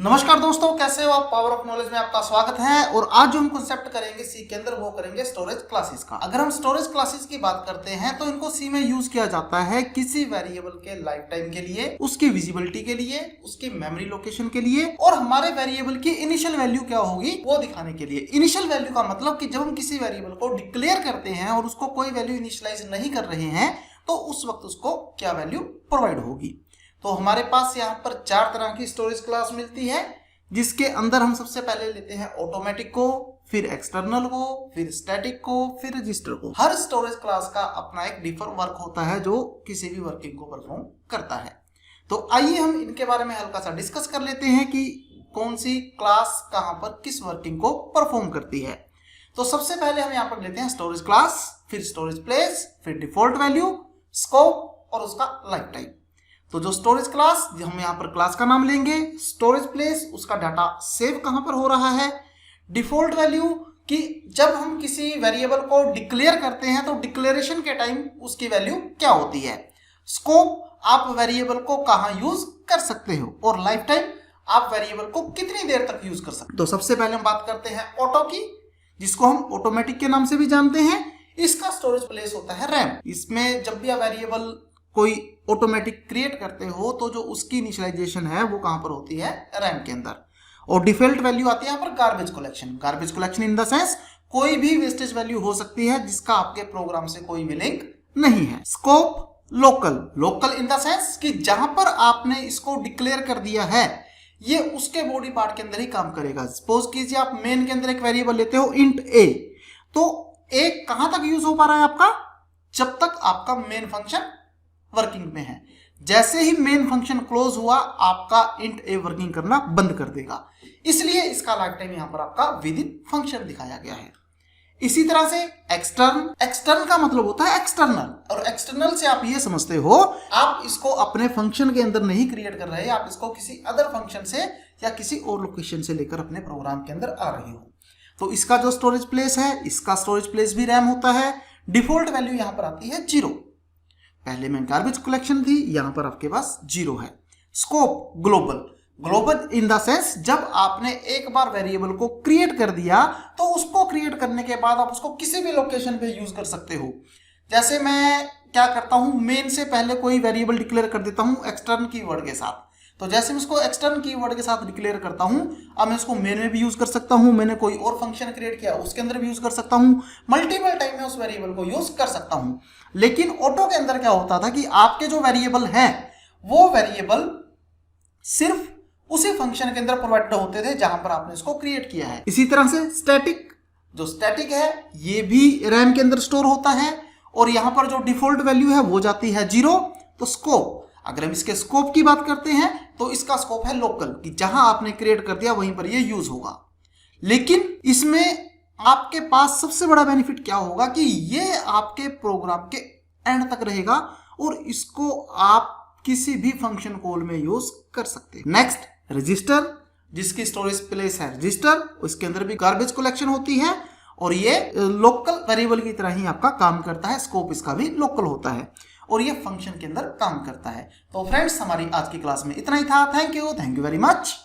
नमस्कार दोस्तों, कैसे हो आप। पावर ऑफ नॉलेज में आपका स्वागत है। और आज जो हम कंसेप्ट करेंगे सी के अंदर वो करेंगे स्टोरेज क्लासेस का। अगर हम स्टोरेज क्लासेस की बात करते हैं तो इनको सी में यूज किया जाता है किसी वेरिएबल के लाइफ टाइम के लिए, उसकी विजिबिलिटी के लिए, उसकी मेमोरी लोकेशन के लिए और हमारे वेरिएबल की इनिशियल वैल्यू क्या होगी वो दिखाने के लिए। इनिशियल वैल्यू का मतलब कि जब हम किसी वेरिएबल को डिक्लेयर करते हैं और उसको कोई वैल्यू इनिशियलाइज नहीं कर रहे हैं तो उस वक्त उसको क्या वैल्यू प्रोवाइड होगी। तो हमारे पास यहाँ पर 4 तरह की स्टोरेज क्लास मिलती है, जिसके अंदर हम सबसे पहले लेते हैं ऑटोमेटिक को, फिर एक्सटर्नल को, फिर स्टैटिक को, फिर रजिस्टर को। हर स्टोरेज क्लास का अपना एक डिफर वर्क होता है जो किसी भी वर्किंग को परफॉर्म करता है। तो आइए हम इनके बारे में हल्का सा डिस्कस कर लेते हैं कि कौन सी क्लास कहां पर किस वर्किंग को परफॉर्म करती है। तो सबसे पहले हम यहाँ पर लेते हैं स्टोरेज क्लास, फिर स्टोरेज प्लेस, फिर डिफॉल्ट वैल्यू, स्कोप और उसका लाइफ टाइम। तो जो स्टोरेज क्लास, हम यहाँ पर क्लास का नाम लेंगे, स्टोरेज प्लेस उसका डाटा सेव कहां पर हो रहा है, डिफॉल्ट वैल्यू कि जब हम किसी वेरिएबल को डिक्लेयर करते हैं तो डिक्लेरेशन के टाइम उसकी वैल्यू क्या होती है, स्कोप आप वेरिएबल को कहां यूज कर सकते हो और लाइफ टाइम आप वेरिएबल को कितनी देर तक यूज कर सकते हो। तो सबसे पहले हम बात करते हैं ऑटो की, जिसको हम ऑटोमेटिक के नाम से भी जानते हैं। इसका स्टोरेज प्लेस होता है रैम। इसमें जब भी आप वेरिएबल कोई ऑटोमेटिक क्रिएट करते हो तो जो उसकी इनिशियलाइजेशन है वो कहां पर होती है, रैम के अंदर। और डिफॉल्ट वैल्यू आती है यहाँ पर garbage collection. Garbage collection in the sense कोई भी वेस्टेज वैल्यू हो सकती है जिसका आपके प्रोग्राम से कोई भी लिंक नहीं है। Scope local, local in the sense कि जहां पर आपने इसको डिक्लेयर कर दिया है ये उसके बॉडी पार्ट के अंदर ही काम करेगा। सपोज कीजिए आप मेन के अंदर एक वेरिएबल लेते हो इंट ए, तो ए कहां तक यूज हो पा रहा है आपका, जब तक आपका मेन फंक्शन वर्किंग में है। जैसे ही मेन फंक्शन क्लोज हुआ आपका इंट ए वर्किंग करना बंद कर देगा, इसलिए इसका लाइफ टाइम यहां पर आपका विद इन फंक्शन दिखाया गया है। इसी तरह से एक्सटर्न, एक्सटर्न का मतलब होता है एक्सटर्नल, और एक्सटर्नल से आप ये समझते हो आप इसको अपने फंक्शन के अंदर नहीं क्रिएट कर रहे, आप इसको किसी अदर फंक्शन से या किसी और लोकेशन से लेकर अपने प्रोग्राम के अंदर आ रहे हो। तो इसका जो स्टोरेज प्लेस है, इसका स्टोरेज प्लेस भी रैम होता है। डिफॉल्ट वैल्यू यहां पर आती है 0। पहले में गार्बेज कलेक्शन थी, यहां पर आपके पास 0 है। Scope global, global in the sense जब आपने एक बार वेरिएबल को क्रिएट कर दिया तो उसको क्रिएट करने के बाद आप उसको किसी भी लोकेशन पे यूज कर सकते हो। जैसे मैं क्या करता हूं, मेन से पहले कोई वेरिएबल डिक्लेयर कर देता हूं एक्सटर्न कीवर्ड के साथ। तो जैसे मैं इसको एक्सटर्न कीवर्ड के साथ डिक्लेयर करता हूं, अब मैं इसको मेन में भी यूज कर सकता हूं, मैंने कोई और फंक्शन क्रिएट किया उसके अंदर भी यूज कर सकता हूं, मल्टीपल टाइम में उस वेरिएबल को यूज कर सकता हूं। लेकिन ऑटो के अंदर क्या होता था कि आपके जो वेरिएबल हैं वो वेरिएबल सिर्फ उसी फंक्शन के अंदर प्रोवाइड होते थे जहां पर आपने इसको क्रिएट किया है। इसी तरह से स्टैटिक, जो स्टैटिक है ये भी रैम के अंदर स्टोर होता है और यहां पर जो डिफॉल्ट वैल्यू है वो जाती है 0। तो स्कोप, अगर हम इसके स्कोप की बात करते हैं तो इसका स्कोप है लोकल कि जहां आपने क्रिएट कर दिया वहीं पर ये यूज होगा। लेकिन इसमें आपके पास सबसे बड़ा बेनिफिट क्या होगा कि ये आपके प्रोग्राम के एंड तक रहेगा और इसको आप किसी भी फंक्शन कॉल में यूज कर सकते हैं। नेक्स्ट रजिस्टर, जिसकी स्टोरेज प्लेस है रजिस्टर, उसके अंदर भी गार्बेज कलेक्शन होती है और ये लोकल वेरिएबल की तरह ही आपका काम करता है। स्कोप इसका भी लोकल होता है और ये फंक्शन के अंदर काम करता है। तो फ्रेंड्स हमारी आज की क्लास में इतना ही था। Thank you very much.